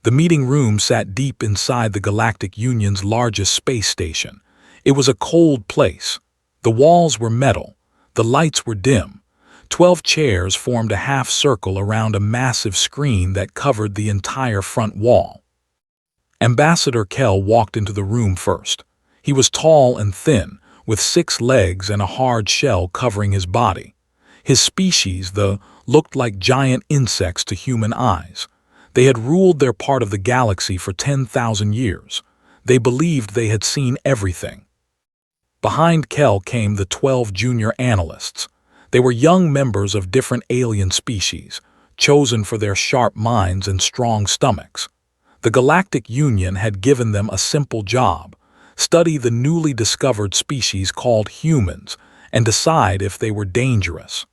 The meeting room sat deep inside the Galactic Union's largest space station. It was a cold place. The walls were metal. The lights were dim. 12 chairs formed a half circle around a massive screen that covered the entire front wall. Ambassador Kell walked into the room first. He was tall and thin, with 6 legs and a hard shell covering his body. His species, looked like giant insects to human eyes. They had ruled their part of the galaxy for 10,000 years. They believed they had seen everything. Behind Kell came the 12 junior analysts. They were young members of different alien species, chosen for their sharp minds and strong stomachs. The Galactic Union had given them a simple job: study the newly discovered species called humans and decide if they were dangerous.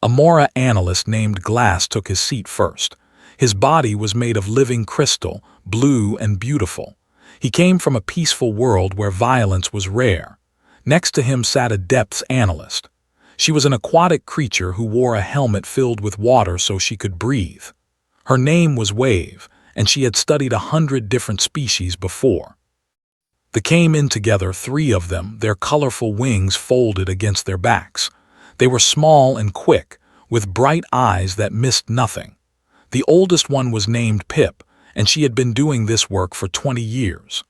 A Mora analyst named Glass took his seat first. His body was made of living crystal, blue and beautiful. He came from a peaceful world where violence was rare. Next to him sat a depths analyst. She was an aquatic creature who wore a helmet filled with water so she could breathe. Her name was Wave, and she had studied 100 different species before. They came in together, 3 of them, their colorful wings folded against their backs. They were small and quick, with bright eyes that missed nothing. The oldest one was named Pip, and she had been doing this work for 20 years.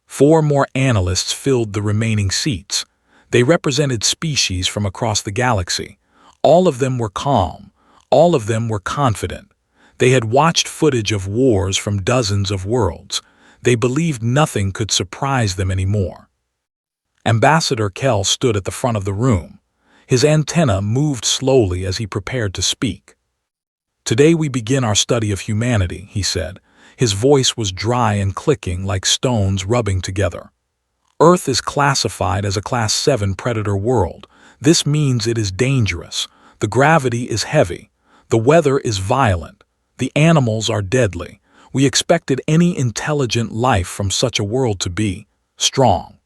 4 more analysts filled the remaining seats. They represented species from across the galaxy. All of them were calm. All of them were confident. They had watched footage of wars from dozens of worlds. They believed nothing could surprise them anymore. Ambassador Kell stood at the front of the room. His antenna moved slowly as he prepared to speak. "Today we begin our study of humanity," he said. His voice was dry and clicking like stones rubbing together. "Earth is classified as a Class 7 predator world. This means it is dangerous. The gravity is heavy. The weather is violent. The animals are deadly. We expected any intelligent life from such a world to be strong."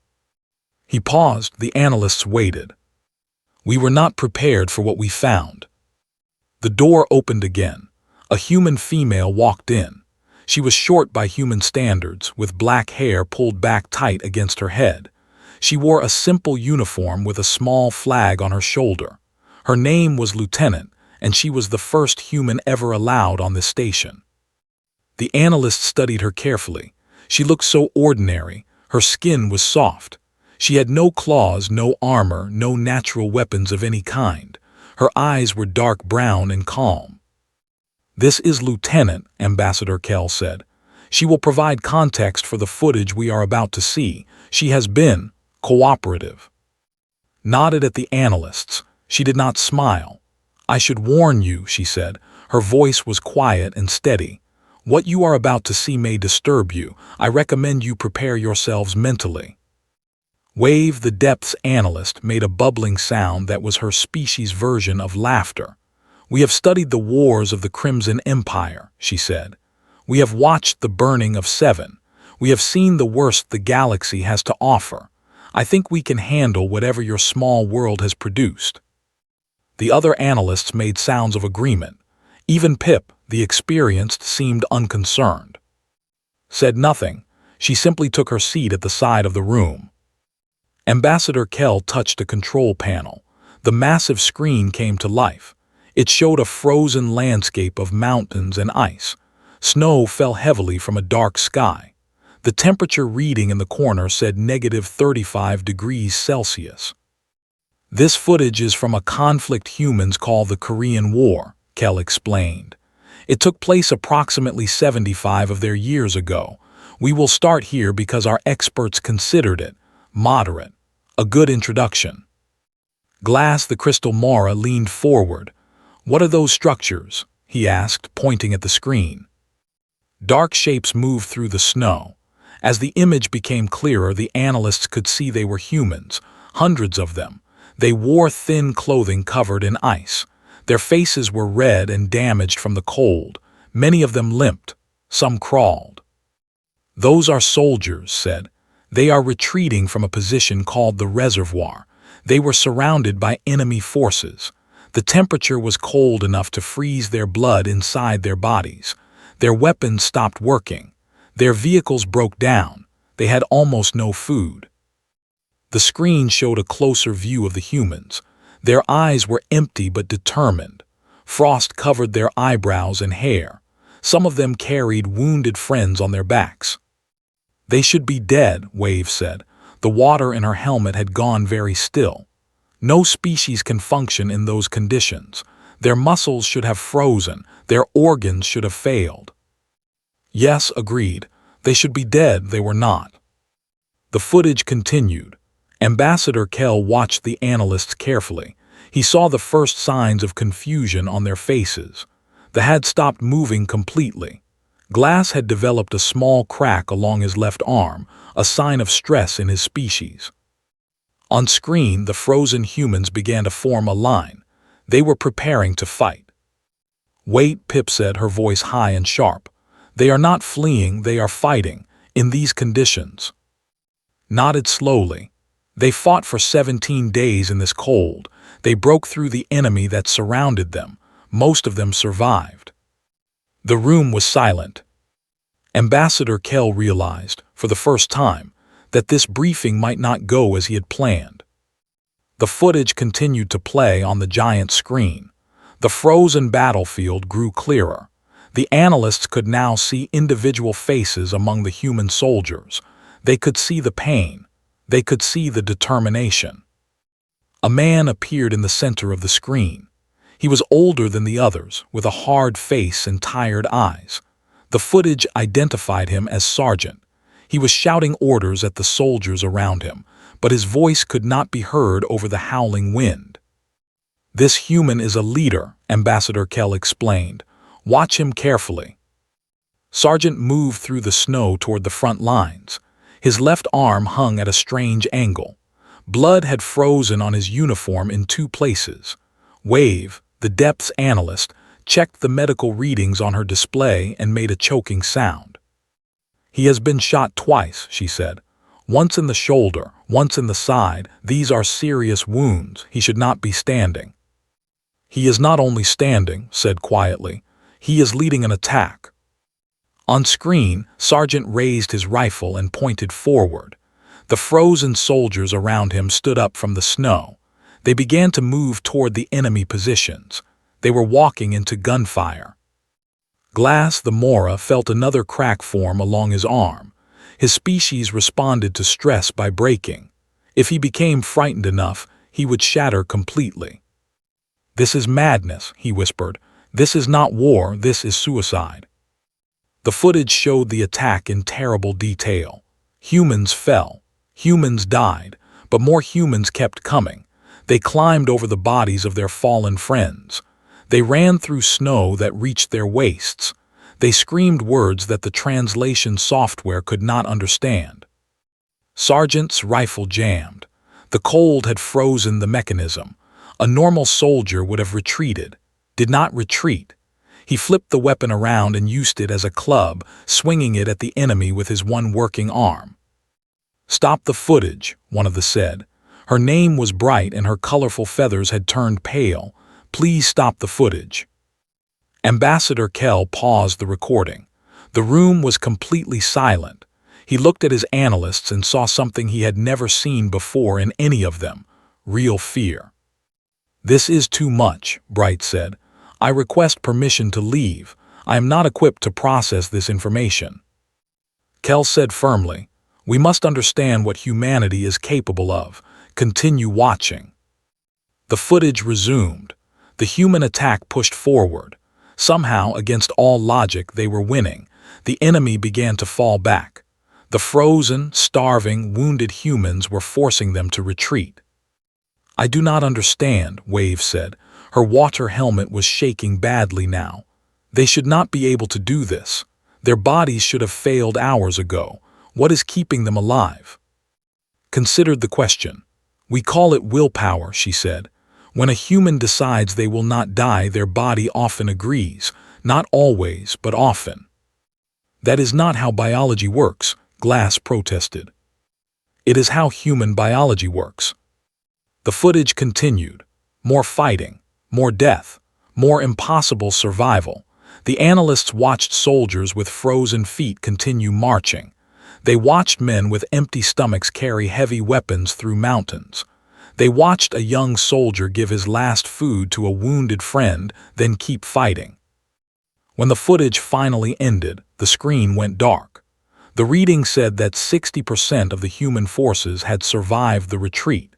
He paused. The analysts waited. "We were not prepared for what we found." The door opened again. A human female walked in. She was short by human standards, with black hair pulled back tight against her head. She wore a simple uniform with a small flag on her shoulder. Her name was Lieutenant, and she was the first human ever allowed on the station. The analyst studied her carefully. She looked so ordinary. Her skin was soft. She had no claws, no armor, no natural weapons of any kind. Her eyes were dark brown and calm. "This is Lieutenant," Ambassador Kell said. "She will provide context for the footage we are about to see. She has been cooperative." Nodded at the analysts. She did not smile. "I should warn you," she said. Her voice was quiet and steady. "What you are about to see may disturb you. I recommend you prepare yourselves mentally." Wave, the depths analyst, made a bubbling sound that was her species' version of laughter. "We have studied the wars of the Crimson Empire," she said. "We have watched the burning of 7. We have seen the worst the galaxy has to offer. I think we can handle whatever your small world has produced." The other analysts made sounds of agreement. Even Pip, the experienced, seemed unconcerned. Said nothing. She simply took her seat at the side of the room. Ambassador Kell touched a control panel. The massive screen came to life. It showed a frozen landscape of mountains and ice. Snow fell heavily from a dark sky. The temperature reading in the corner said -35 degrees Celsius. "This footage is from a conflict humans call the Korean War," Kell explained. "It took place approximately 75 of their years ago. We will start here because our experts considered it moderate, a good introduction." Glass, the crystal Mora, leaned forward. "What are those structures?" he asked, pointing at the screen. Dark shapes moved through the snow. As the image became clearer, the analysts could see they were humans, hundreds of them. They wore thin clothing covered in ice. Their faces were red and damaged from the cold. Many of them limped. Some crawled. "Those are soldiers," said. "They are retreating from a position called the reservoir. They were surrounded by enemy forces. The temperature was cold enough to freeze their blood inside their bodies. Their weapons stopped working. Their vehicles broke down. They had almost no food. The screen showed a closer view of the humans. Their eyes were empty but determined. Frost covered their eyebrows and hair. Some of them carried wounded friends on their backs. "They should be dead," Wave said. The water in her helmet had gone very still. "No species can function in those conditions. Their muscles should have frozen. Their organs should have failed." "Yes," agreed. "They should be dead." They were not. The footage continued. Ambassador Kell watched the analysts carefully. He saw the first signs of confusion on their faces. They had stopped moving completely. Glass had developed a small crack along his left arm, a sign of stress in his species. On screen, the frozen humans began to form a line. They were preparing to fight. "Wait," Pip said, her voice high and sharp. "They are not fleeing, they are fighting, in these conditions." Nodded slowly. "They fought for 17 days in this cold. They broke through the enemy that surrounded them. Most of them survived." The room was silent. Ambassador Kell realized, for the first time, that this briefing might not go as he had planned. The footage continued to play on the giant screen. The frozen battlefield grew clearer. The analysts could now see individual faces among the human soldiers. They could see the pain. They could see the determination. A man appeared in the center of the screen. He was older than the others, with a hard face and tired eyes. The footage identified him as Sergeant. He was shouting orders at the soldiers around him, but his voice could not be heard over the howling wind. "This human is a leader," Ambassador Kell explained. "Watch him carefully." Sergeant moved through the snow toward the front lines. His left arm hung at a strange angle. Blood had frozen on his uniform in 2 places. Wave, the depths analyst, checked the medical readings on her display and made a choking sound. "He has been shot twice," she said. "Once in the shoulder, once in the side. These are serious wounds. He should not be standing." "He is not only standing," said quietly. "He is leading an attack." On screen, Sergeant raised his rifle and pointed forward. The frozen soldiers around him stood up from the snow. They began to move toward the enemy positions. They were walking into gunfire. Glass, the Mora, felt another crack form along his arm. His species responded to stress by breaking. If he became frightened enough, he would shatter completely. "This is madness," he whispered. "This is not war, this is suicide." The footage showed the attack in terrible detail. Humans fell. Humans died, but more humans kept coming. They climbed over the bodies of their fallen friends. They ran through snow that reached their waists. They screamed words that the translation software could not understand. Sergeant's rifle jammed. The cold had frozen the mechanism. A normal soldier would have retreated. Did not retreat. He flipped the weapon around and used it as a club, swinging it at the enemy with his one working arm. "Stop the footage," one of them said. Her name was bright and her colorful feathers had turned pale. "Please stop the footage." Ambassador Kell paused the recording. The room was completely silent. He looked at his analysts and saw something he had never seen before in any of them: real fear. "This is too much," Bright said. "I request permission to leave. I am not equipped to process this information." Kell said firmly, "We must understand what humanity is capable of. Continue watching." The footage resumed. The human attack pushed forward. Somehow, against all logic, they were winning. The enemy began to fall back. The frozen, starving, wounded humans were forcing them to retreat. "I do not understand," Wave said. Her water helmet was shaking badly now. "They should not be able to do this. Their bodies should have failed hours ago. What is keeping them alive?" Considered the question. "We call it willpower," she said. "When a human decides they will not die, their body often agrees. Not always, but often." "That is not how biology works," Glass protested. "It is how human biology works." The footage continued. More fighting. More death, more impossible survival. The analysts watched soldiers with frozen feet continue marching. They watched men with empty stomachs carry heavy weapons through mountains. They watched a young soldier give his last food to a wounded friend, then keep fighting. When the footage finally ended, the screen went dark. The reading said that 60% of the human forces had survived the retreat.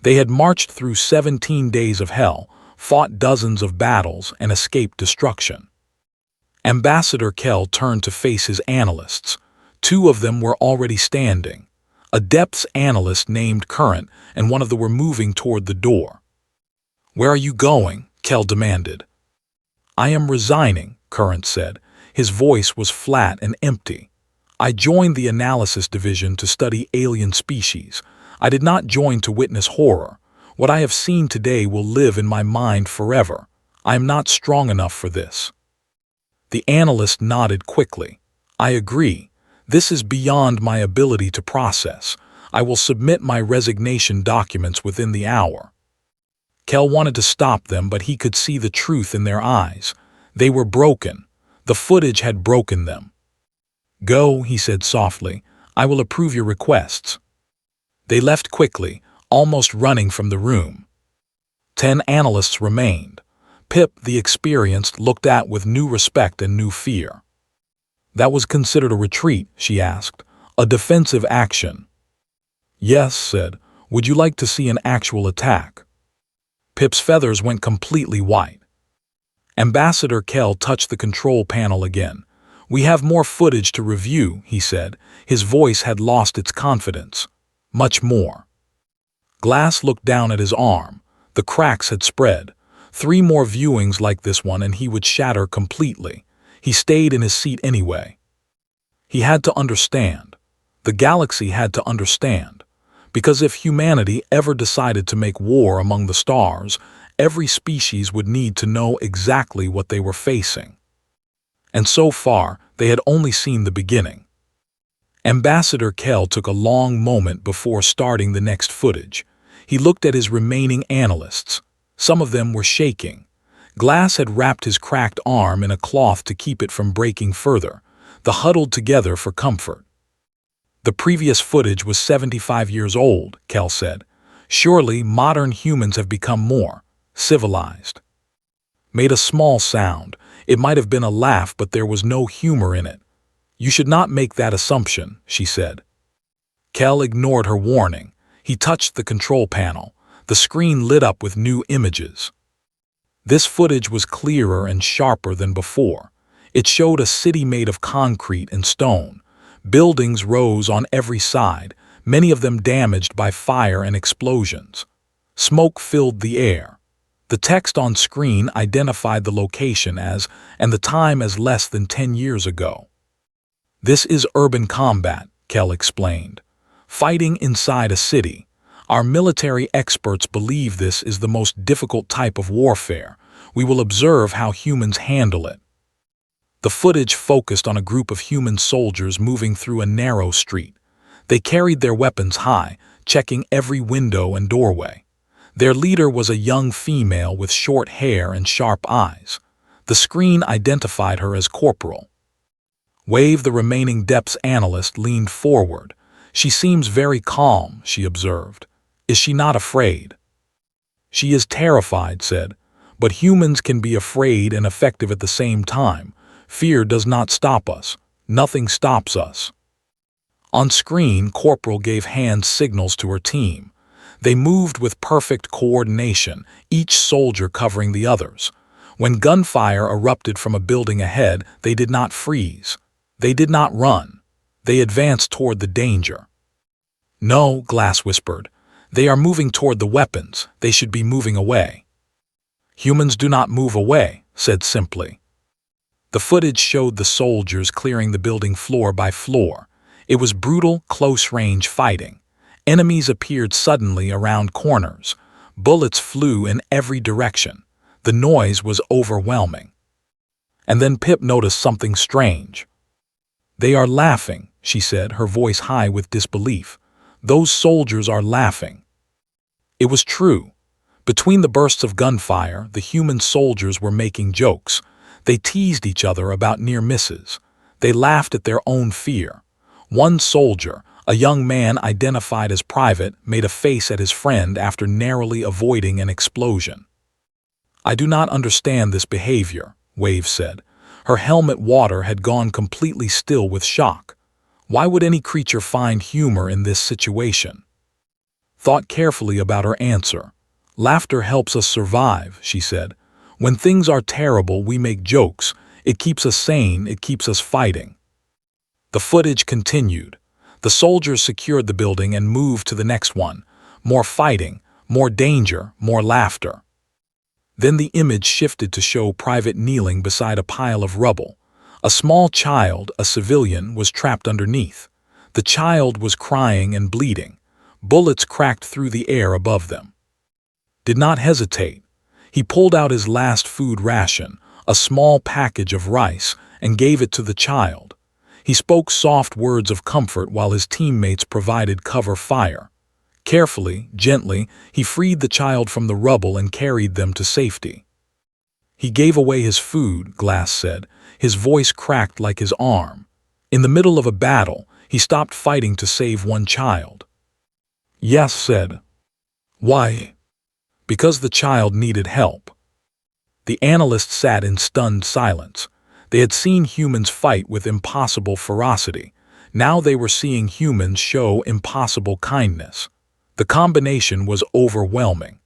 They had marched through 17 days of hell, fought dozens of battles, and escaped destruction. Ambassador Kell turned to face his analysts. Two of them were already standing. A depths analyst named Current and one of them were moving toward the door. "Where are you going?" Kell demanded. "I am resigning," Current said. His voice was flat and empty. "I joined the analysis division to study alien species. I did not join to witness horror. What I have seen today will live in my mind forever. I am not strong enough for this." The analyst nodded quickly. "I agree. This is beyond my ability to process. I will submit my resignation documents within the hour." Kell wanted to stop them, but he could see the truth in their eyes. They were broken. The footage had broken them. "Go," he said softly. "I will approve your requests." They left quickly, almost running from the room. 10 analysts remained. Pip, the experienced, looked at with new respect and new fear. "That was considered a retreat?" she asked. "A defensive action?" "Yes," said. "Would you like to see an actual attack?" Pip's feathers went completely white. Ambassador Kell touched the control panel again. "We have more footage to review," he said. His voice had lost its confidence. "Much more." Glass looked down at his arm. The cracks had spread. 3 more viewings like this one and he would shatter completely. He stayed in his seat anyway. He had to understand. The galaxy had to understand. Because if humanity ever decided to make war among the stars, every species would need to know exactly what they were facing. And so far, they had only seen the beginning. Ambassador Kell took a long moment before starting the next footage. He looked at his remaining analysts. Some of them were shaking. Glass had wrapped his cracked arm in a cloth to keep it from breaking further. They huddled together for comfort. "The previous footage was 75 years old," Kell said. "Surely modern humans have become more civilized." Made a small sound. It might have been a laugh, but there was no humor in it. "You should not make that assumption," she said. Kell ignored her warning. He touched the control panel. The screen lit up with new images. This footage was clearer and sharper than before. It showed a city made of concrete and stone. Buildings rose on every side, many of them damaged by fire and explosions. Smoke filled the air. The text on screen identified the location as, and the time as less than 10 years ago. "This is urban combat," Kell explained. "Fighting inside a city. Our military experts believe this is the most difficult type of warfare. We will observe how humans handle it." The footage focused on a group of human soldiers moving through a narrow street. They carried their weapons high, checking every window and doorway. Their leader was a young female with short hair and sharp eyes. The screen identified her as Corporal. Wave, the remaining depths analyst, leaned forward. "She seems very calm," she observed. "Is she not afraid?" "She is terrified," said. "But humans can be afraid and effective at the same time. Fear does not stop us. Nothing stops us." On screen, Corporal gave hand signals to her team. They moved with perfect coordination, each soldier covering the others. When gunfire erupted from a building ahead, they did not freeze. They did not run. They advanced toward the danger. "No," Glass whispered. "They are moving toward the weapons. They should be moving away." "Humans do not move away," said simply. The footage showed the soldiers clearing the building floor by floor. It was brutal, close-range fighting. Enemies appeared suddenly around corners. Bullets flew in every direction. The noise was overwhelming. And then Pip noticed something strange. "They are laughing," she said, her voice high with disbelief. "Those soldiers are laughing." It was true. Between the bursts of gunfire, the human soldiers were making jokes. They teased each other about near misses. They laughed at their own fear. One soldier, a young man identified as Private, made a face at his friend after narrowly avoiding an explosion. "I do not understand this behavior," Wave said. Her helmet water had gone completely still with shock. Why would any creature find humor in this situation? Thought carefully about her answer. "Laughter helps us survive," she said. "When things are terrible, we make jokes. It keeps us sane, it keeps us fighting." The footage continued. The soldiers secured the building and moved to the next one. More fighting, more danger, more laughter. Then the image shifted to show Private kneeling beside a pile of rubble. A small child, a civilian, was trapped underneath. The child was crying and bleeding. Bullets cracked through the air above them. Did not hesitate. He pulled out his last food ration, a small package of rice, and gave it to the child. He spoke soft words of comfort while his teammates provided cover fire. Carefully, gently, he freed the child from the rubble and carried them to safety. "He gave away his food," Glass said. His voice cracked like his arm. "In the middle of a battle, he stopped fighting to save one child." "Yes," said. "Why?" "Because the child needed help." The analysts sat in stunned silence. They had seen humans fight with impossible ferocity. Now they were seeing humans show impossible kindness. The combination was overwhelming.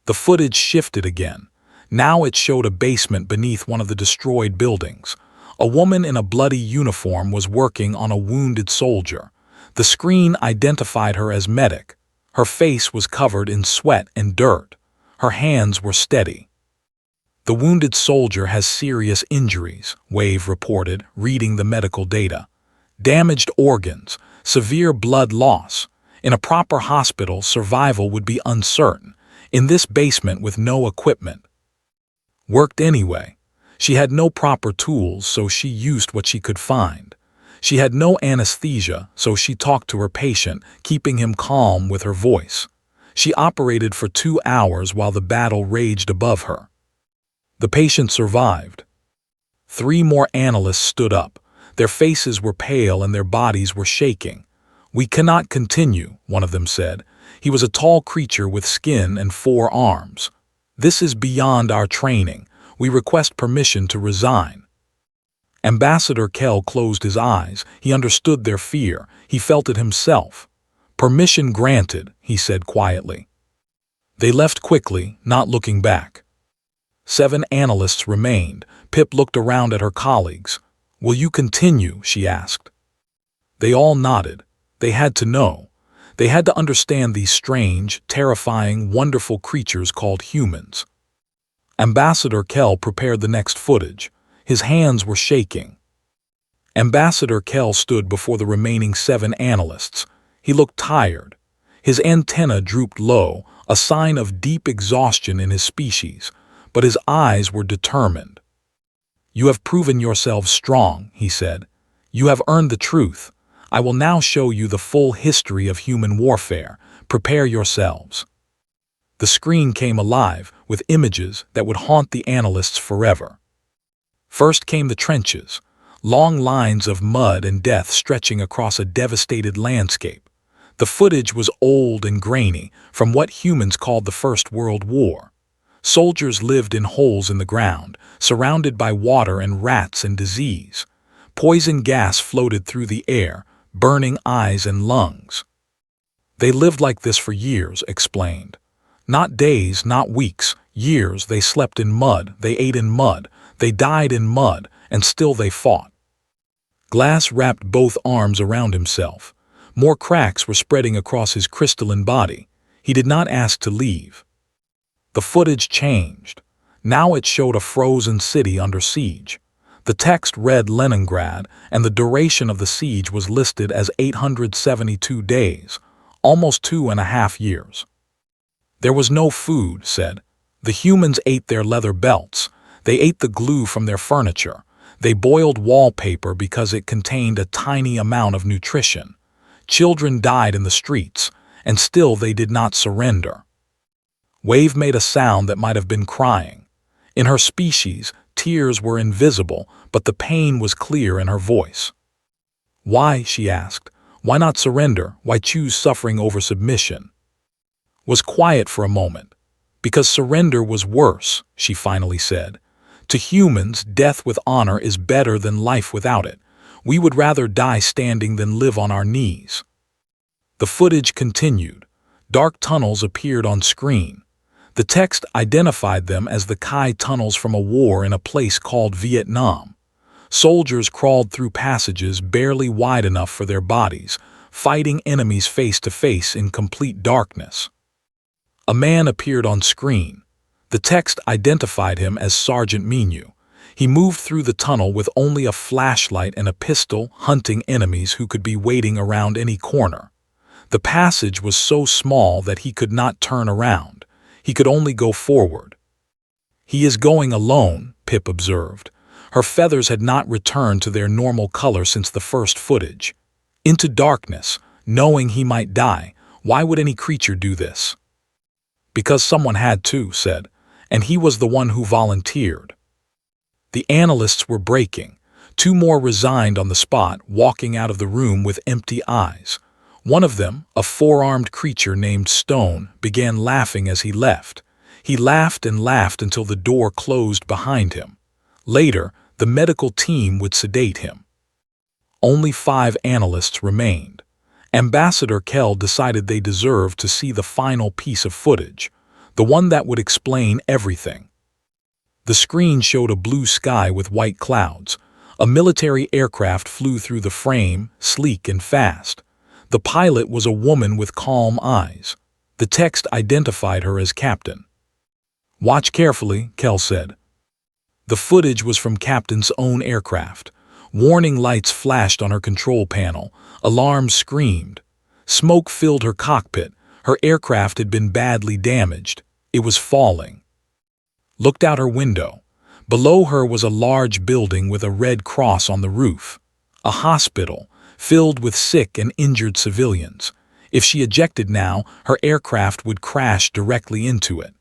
The footage shifted again. Now it showed a basement beneath one of the destroyed buildings. A woman in a bloody uniform was working on a wounded soldier. The screen identified her as medic. Her face was covered in sweat and dirt. Her hands were steady. "The wounded soldier has serious injuries," Wave reported, reading the medical data. "Damaged organs, severe blood loss. In a proper hospital, survival would be uncertain. In this basement with no equipment." Worked anyway. She had no proper tools, so she used what she could find. She had no anesthesia, so she talked to her patient, keeping him calm with her voice. She operated for 2 hours while the battle raged above her. The patient survived. 3 more analysts stood up. Their faces were pale and their bodies were shaking. "We cannot continue," one of them said. He was a tall creature with skin and 4 arms. "This is beyond our training. We request permission to resign." Ambassador Kell closed his eyes. He understood their fear. He felt it himself. "Permission granted," he said quietly. They left quickly, not looking back. 7 analysts remained. Pip looked around at her colleagues. "Will you continue?" she asked. They all nodded. They had to know. They had to understand these strange, terrifying, wonderful creatures called humans. Ambassador Kell prepared the next footage. His hands were shaking. Ambassador Kell stood before the remaining 7 analysts. He looked tired. His antennae drooped low, a sign of deep exhaustion in his species, but his eyes were determined. "You have proven yourselves strong," he said. "You have earned the truth. I will now show you the full history of human warfare. Prepare yourselves." The screen came alive with images that would haunt the analysts forever. First came the trenches, long lines of mud and death stretching across a devastated landscape. The footage was old and grainy, from what humans called the First World War. Soldiers lived in holes in the ground, surrounded by water and rats and disease. Poison gas floated through the air, burning eyes and lungs. "They lived like this for years," explained. "Not days, not weeks, years. They slept in mud, they ate in mud, they died in mud, and still they fought." Glass wrapped both arms around himself. More cracks were spreading across his crystalline body. He did not ask to leave. The footage changed. Now it showed a frozen city under siege. The text read Leningrad, and the duration of the siege was listed as 872 days, almost 2.5 years. "There was no food," said. "The humans ate their leather belts. They ate the glue from their furniture. They boiled wallpaper because it contained a tiny amount of nutrition. Children died in the streets, and still they did not surrender." Wave made a sound that might have been crying. In her species, tears were invisible, but the pain was clear in her voice. "Why?" she asked. "Why not surrender? Why choose suffering over submission?" Was quiet for a moment. "Because surrender was worse," she finally said. "To humans, death with honor is better than life without it. We would rather die standing than live on our knees." The footage continued. Dark tunnels appeared on screen. The text identified them as the Kai tunnels from a war in a place called Vietnam. Soldiers crawled through passages barely wide enough for their bodies, fighting enemies face to face in complete darkness. A man appeared on screen. The text identified him as Sergeant Minu. He moved through the tunnel with only a flashlight and a pistol, hunting enemies who could be waiting around any corner. The passage was so small that he could not turn around. He could only go forward. "He is going alone," Pip observed. Her feathers had not returned to their normal color since the first footage. Into darkness, knowing he might die. Why would any creature do this? "Because someone had to," said, "and he was the one who volunteered." The analysts were breaking. Two more resigned on the spot, walking out of the room with empty eyes. One of them, a four-armed creature named Stone, began laughing as he left. He laughed and laughed until the door closed behind him. Later, the medical team would sedate him. Only 5 analysts remained. Ambassador Kell decided they deserved to see the final piece of footage, the one that would explain everything. The screen showed a blue sky with white clouds. A military aircraft flew through the frame, sleek and fast. The pilot was a woman with calm eyes. The text identified her as Captain. "Watch carefully," Kell said. The footage was from Captain's own aircraft. Warning lights flashed on her control panel. Alarms screamed. Smoke filled her cockpit. Her aircraft had been badly damaged. It was falling. Looked out her window. Below her was a large building with a red cross on the roof. A hospital, filled with sick and injured civilians. If she ejected now, her aircraft would crash directly into it.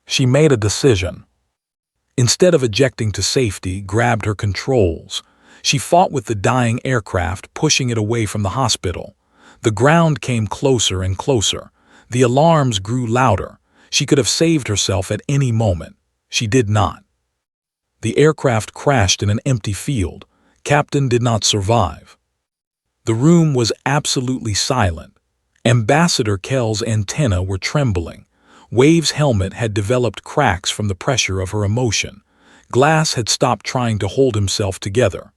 She made a decision. Instead of ejecting to safety, grabbed her controls. She fought with the dying aircraft, pushing it away from the hospital. The ground came closer and closer. The alarms grew louder. She could have saved herself at any moment. She did not. The aircraft crashed in an empty field. Captain did not survive. The room was absolutely silent. Ambassador Kell's antennae were trembling. Wave's helmet had developed cracks from the pressure of her emotion. Glass had stopped trying to hold himself together.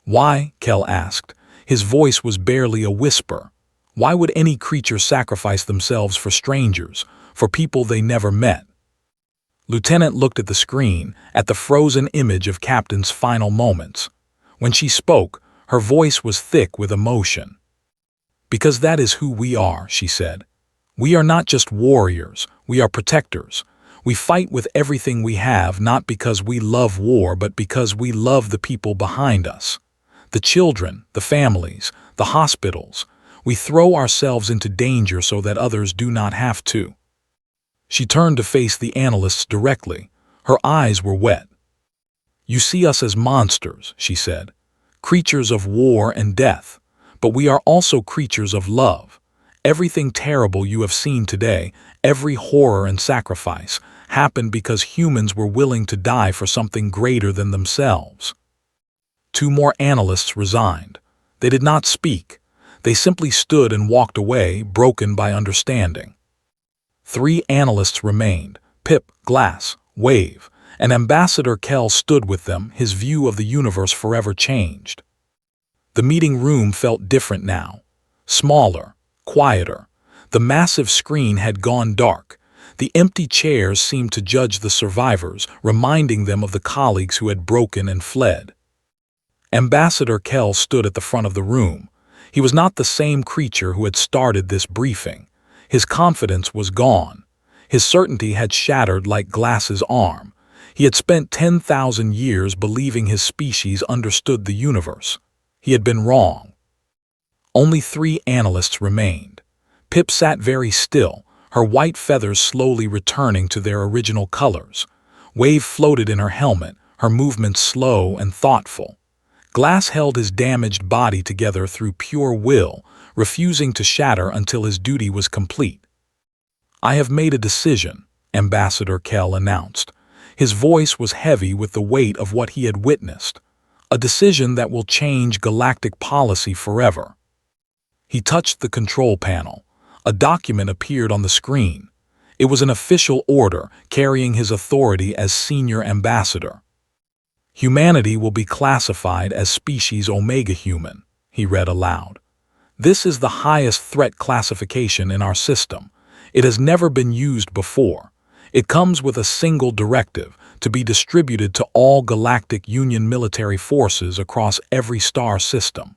"Why?" Kell asked. His voice was barely a whisper. Why would any creature sacrifice themselves for strangers, for people they never met? Lieutenant looked at the screen, at the frozen image of Captain's final moments. When she spoke, her voice was thick with emotion. "Because that is who we are," she said. "We are not just warriors, we are protectors. We fight with everything we have, not because we love war, but because we love the people behind us. The children, the families, the hospitals. We throw ourselves into danger so that others do not have to." She turned to face the analysts directly. Her eyes were wet. "You see us as monsters," she said, "creatures of war and death. But we are also creatures of love. Everything terrible you have seen today, every horror and sacrifice, happened because humans were willing to die for something greater than themselves." 2 more analysts resigned. They did not speak. They simply stood and walked away, broken by understanding. 3 analysts remained: Pip, Glass, Wave, and Ambassador Kell stood with them, his view of the universe forever changed. The meeting room felt different now. Smaller, quieter. The massive screen had gone dark. The empty chairs seemed to judge the survivors, reminding them of the colleagues who had broken and fled. Ambassador Kell stood at the front of the room. He was not the same creature who had started this briefing. His confidence was gone. His certainty had shattered like Glass's arm. He had spent 10,000 years believing his species understood the universe. He had been wrong. Only 3 analysts remained. Pip sat very still, her white feathers slowly returning to their original colors. Wave floated in her helmet, her movements slow and thoughtful. Glass held his damaged body together through pure will, refusing to shatter until his duty was complete. "I have made a decision," Ambassador Kell announced. His voice was heavy with the weight of what he had witnessed. "A decision that will change galactic policy forever." He touched the control panel. A document appeared on the screen. It was an official order carrying his authority as senior ambassador. "Humanity will be classified as species Omega Human," he read aloud. "This is the highest threat classification in our system. It has never been used before. It comes with a single directive to be distributed to all Galactic Union military forces across every star system."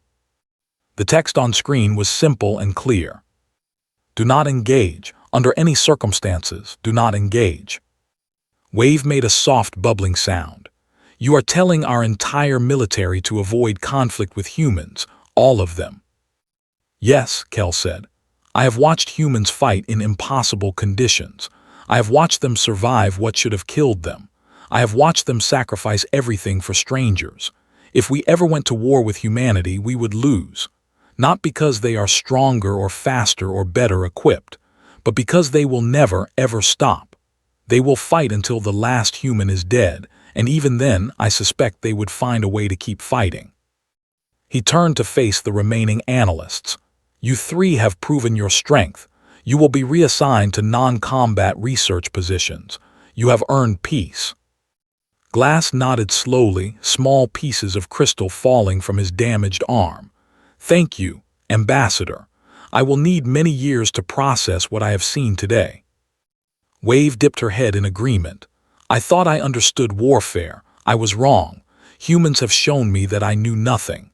The text on screen was simple and clear. "Do not engage. Under any circumstances, do not engage." Wave made a soft bubbling sound. "You are telling our entire military to avoid conflict with humans, all of them." "Yes," Kell said. "I have watched humans fight in impossible conditions. I have watched them survive what should have killed them. I have watched them sacrifice everything for strangers. If we ever went to war with humanity, we would lose. Not because they are stronger or faster or better equipped, but because they will never, ever stop. They will fight until the last human is dead, and even then, I suspect they would find a way to keep fighting." He turned to face the remaining analysts. "You three have proven your strength. You will be reassigned to non-combat research positions. You have earned peace." Glass nodded slowly, small pieces of crystal falling from his damaged arm. "Thank you, Ambassador. I will need many years to process what I have seen today." Wave dipped her head in agreement. "I thought I understood warfare. I was wrong. Humans have shown me that I knew nothing."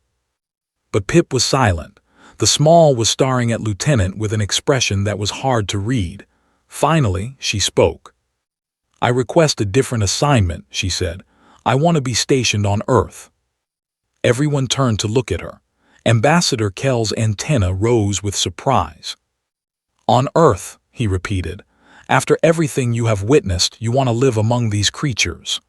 But Pip was silent. The Small was staring at Lieutenant with an expression that was hard to read. Finally, she spoke. "I request a different assignment," she said. "I want to be stationed on Earth." Everyone turned to look at her. Ambassador Kell's antenna rose with surprise. "On Earth," he repeated. "After everything you have witnessed, you want to live among these creatures."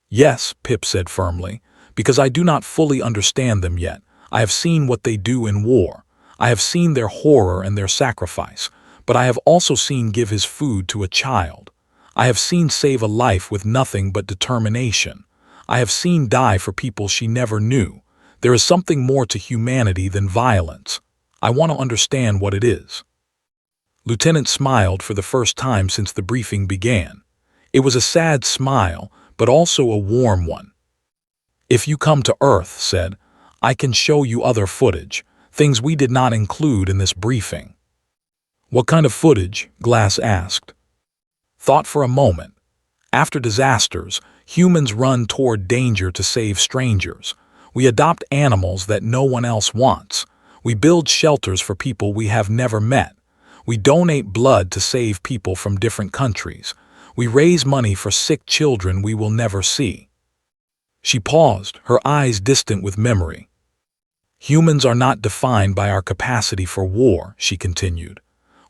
"Yes," Pip said firmly, "because I do not fully understand them yet. I have seen what they do in war. I have seen their horror and their sacrifice, but I have also seen give his food to a child. I have seen save a life with nothing but determination. I have seen die for people she never knew. There is something more to humanity than violence. I want to understand what it is." Lieutenant smiled for the first time since the briefing began. It was a sad smile, but also a warm one. "If you come to Earth," said, "I can show you other footage, things we did not include in this briefing." "What kind of footage?" Glass asked. Thought for a moment. "After disasters, humans run toward danger to save strangers. We adopt animals that no one else wants. We build shelters for people we have never met. We donate blood to save people from different countries. We raise money for sick children we will never see." She paused, her eyes distant with memory. "Humans are not defined by our capacity for war," she continued.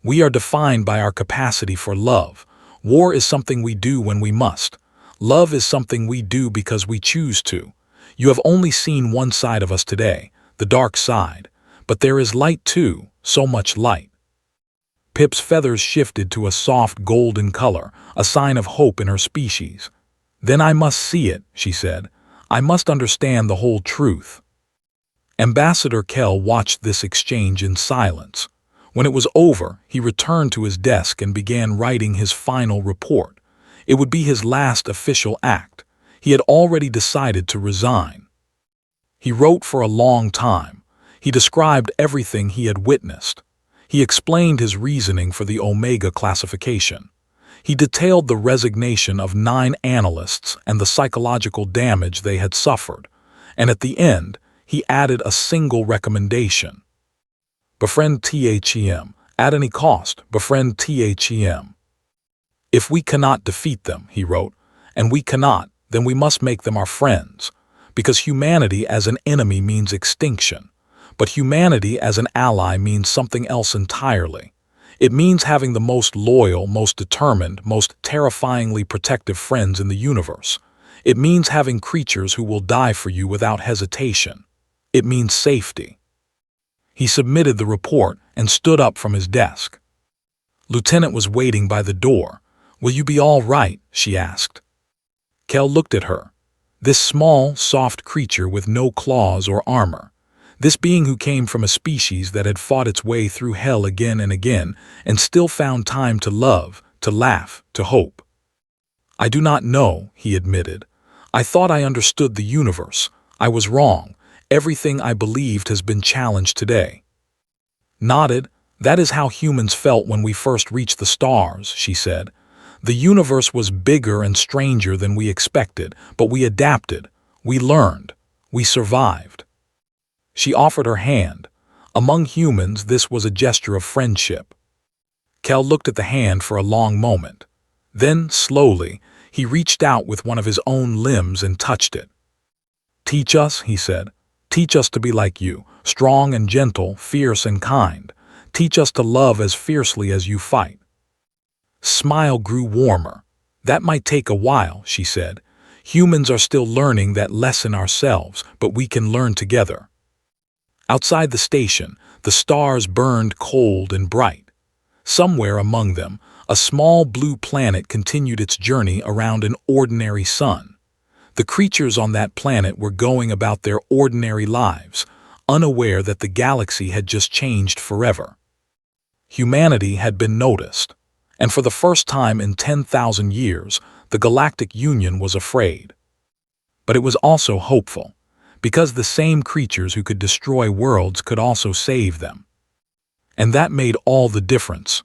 "We are defined by our capacity for love. War is something we do when we must. Love is something we do because we choose to. You have only seen one side of us today, the dark side. But there is light too, so much light." Pip's feathers shifted to a soft golden color, a sign of hope in her species. "Then I must see it," she said. "I must understand the whole truth." Ambassador Kell watched this exchange in silence. When it was over, he returned to his desk and began writing his final report. It would be his last official act. He had already decided to resign. He wrote for a long time. He described everything he had witnessed. He explained his reasoning for the Omega classification. He detailed the resignation of 9 analysts and the psychological damage they had suffered. And at the end, he added a single recommendation. "Befriend THEM. At any cost, befriend THEM. If we cannot defeat them," he wrote, "and we cannot, then we must make them our friends. Because humanity as an enemy means extinction. But humanity as an ally means something else entirely. It means having the most loyal, most determined, most terrifyingly protective friends in the universe. It means having creatures who will die for you without hesitation. It means safety. He submitted the report and stood up from his desk. Lieutenant was waiting by the door. "Will you be all right?" she asked. Kel looked at her. This small, soft creature with no claws or armor. This being who came from a species that had fought its way through hell again and again and still found time to love, to laugh, to hope. "I do not know," he admitted. "I thought I understood the universe. I was wrong. Everything I believed has been challenged today." Nodded. "That is how humans felt when we first reached the stars," she said. "The universe was bigger and stranger than we expected, but we adapted, we learned, we survived." She offered her hand. Among humans, this was a gesture of friendship. Kel looked at the hand for a long moment. Then, slowly, he reached out with one of his own limbs and touched it. "Teach us," he said. "Teach us to be like you, strong and gentle, fierce and kind. Teach us to love as fiercely as you fight." Smile grew warmer. "That might take a while," she said. "Humans are still learning that lesson ourselves, but we can learn together." Outside the station, the stars burned cold and bright. Somewhere among them, a small blue planet continued its journey around an ordinary sun. The creatures on that planet were going about their ordinary lives, unaware that the galaxy had just changed forever. Humanity had been noticed, and for the first time in 10,000 years, the Galactic Union was afraid. But it was also hopeful, because the same creatures who could destroy worlds could also save them. And that made all the difference.